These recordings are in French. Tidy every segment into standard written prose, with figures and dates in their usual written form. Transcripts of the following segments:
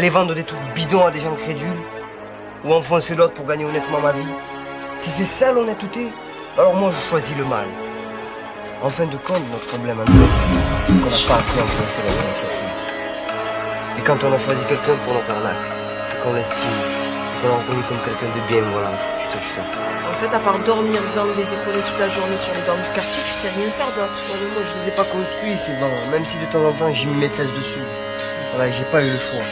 aller vendre des trucs bidons à des gens crédules, ou enfoncer l'autre pour gagner honnêtement ma vie. Si c'est ça l'honnêteté, alors moi je choisis le mal. En fin de compte, notre problème à nous, c'est qu'on n'a pas appris à enfoncer la vie facilement. Et quand on a choisi quelqu'un pour notre arnaque, c'est qu'on l'estime, qu'on l'a reconnu comme quelqu'un de bien, voilà, faut que tu saches ça. En fait, à part dormir, glander, décoller toute la journée sur les bancs du quartier, tu sais rien faire d'autre. Moi je les ai pas construits, c'est bon, même si de temps en temps j'y mets mes fesses dessus. Voilà, j'ai pas eu le choix.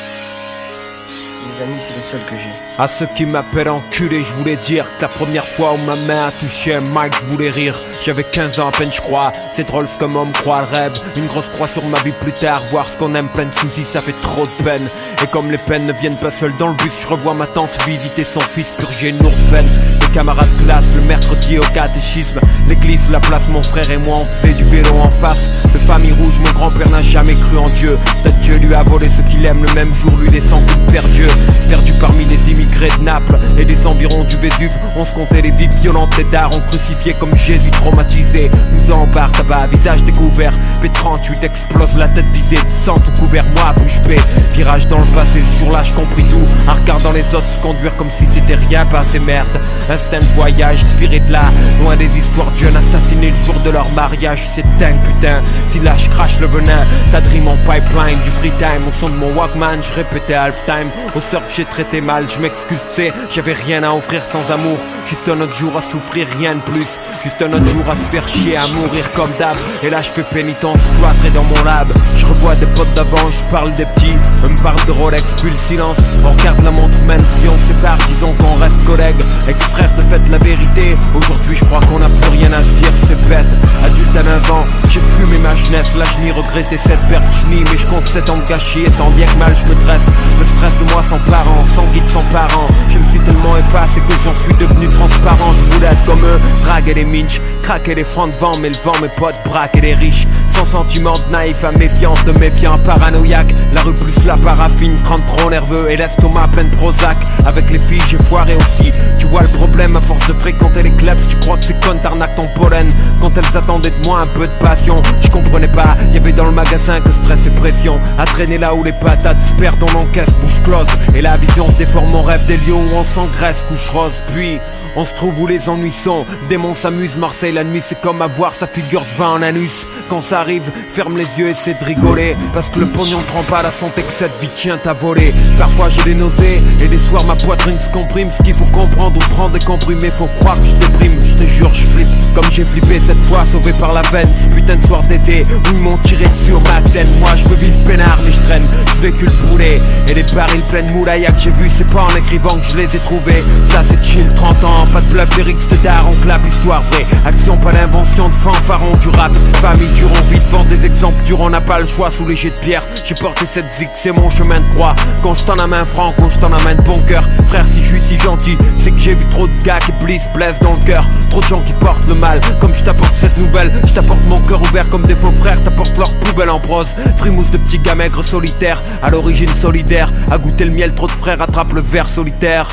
Mes amis, c'est les seuls que j'ai. À ceux qui m'appellent enculé, je voulais dire que la première fois où ma main a touché un mic, je voulais rire. J'avais 15 ans à peine, je crois. C'est drôle ce comme homme croit le rêve. Une grosse croix sur ma vie plus tard. Voir ce qu'on aime plein de soucis, ça fait trop de peine. Et comme les peines ne viennent pas seules dans le bus, je revois ma tante visiter son fils purger une lourde peine. Les camarades classe, le mercredi au catéchisme. L'église, la place, mon frère et moi, on faisait du vélo en face. De famille rouge, mon grand-père n'a jamais cru en Dieu. Peut-être Dieu lui a volé ce qu'il aime le même jour, lui laissant tout perdu. Perdu parmi les immigrés de Naples et des environs du Vésuve, on se comptait les vies violentes, les darons crucifiés comme Jésus traumatisé. 12 ans en bar, tabac, visage découvert. P38 explose la tête visée, sang tout couvert, moi bouche bée. Virage dans le passé, ce jour-là je compris tout. En regardant les autres se conduire comme si c'était rien, passé merde. Instinct de voyage, viré de là, loin des histoires de jeunes assassinés le jour de leur mariage. C'est dingue putain, si là je crache le venin, t'as dream en pipeline, du free time. Au son de mon Walkman, je répétais halftime. Au sort que j'ai traité mal, je m'excuse, tu sais, j'avais rien à offrir sans amour. Juste un autre jour à souffrir, rien de plus. Juste un autre jour à se faire chier, à mourir comme d'hab. Et là je fais pénitence, cloîtré dans mon lab. Je revois des potes d'avant, je parle des petits. Eux me parlent de Rolex, puis le silence. On regarde la montre même si on se sépare, disons qu'on reste collègues. Ex-frère de fait la vérité. Aujourd'hui je crois qu'on n'a plus rien à se dire, c'est bête. Adulte à 9 ans, j'ai fumé ma jeunesse. Là je n'y regrettais cette perte, je nie. Mais je compte 7 ans de gâchis et tant bien que mal je me dresse. Le stress de moi sans parents, sans guide, sans parents. Je me suis tellement effacé que j'en suis devenu transparent. Je voulais être comme eux, draguer les minches, craquer les francs de vent, mais le vent, mes potes, braquer les riches. Sans sentiment de naïf à méfiance, de méfiant paranoïaque. La rue plus la paraffine, 30 trop nerveux et l'estomac plein de Prozac. Avec les filles j'ai foiré aussi. Tu vois le problème à force de fréquenter les clubs, tu crois que c'est con, t'arnaques ton pollen. Quand elles attendaient de moi un peu de passion, je comprenais pas, y'avait dans le magasin que stress et pression. À traîner là où les patates se perdent, on encaisse bouche close. Et la vision se déforme, mon rêve des lieux où on s'engraisse, couche rose. Puis on se trouve où les ennuis sont. Démon s'amuse, Marseille la nuit c'est comme avoir sa figure de vin en anus. Quand ça arrive, ferme les yeux, essaie de rigoler. Parce que le pognon prend pas la santé que cette vie tient à voler. Parfois j'ai des nausées et des soirs ma poitrine se comprime. Ce qu'il faut comprendre ou prendre des comprimés, faut croire que je déprime. Je te jure je flippe comme j'ai flippé cette fois, sauvé par la veine. Ce putain de soir d'été où ils m'ont tiré dessus au matin. Moi je veux vivre peinard mais je traîne, je véhicule brûlé. Et les barils pleines moulaillas que j'ai vu, c'est pas en écrivant que je les ai trouvés. Ça c'est chill, 30 ans, pas de bluff, lyrics de daron, clap, histoire vraie. Action, pas d'invention de fanfaron du rap. Famille dure, on vit devant des exemples durs, on n'a pas le choix sous les jets de pierre. J'ai porté cette zig, c'est mon chemin de croix. Quand je t'en amène franc, quand je t'en amène bon cœur. Frère, si je suis si gentil, c'est que j'ai vu trop de gars qui blessent dans le cœur. Trop de gens qui portent le mal, comme je t'apporte cette nouvelle. Je t'apporte mon cœur ouvert comme des faux frères, t'apporte leur poubelle en prose. Frimousse de petits gars maigres solitaires, à l'origine solidaire. À goûter le miel, trop de frères attrapent le verre solitaire.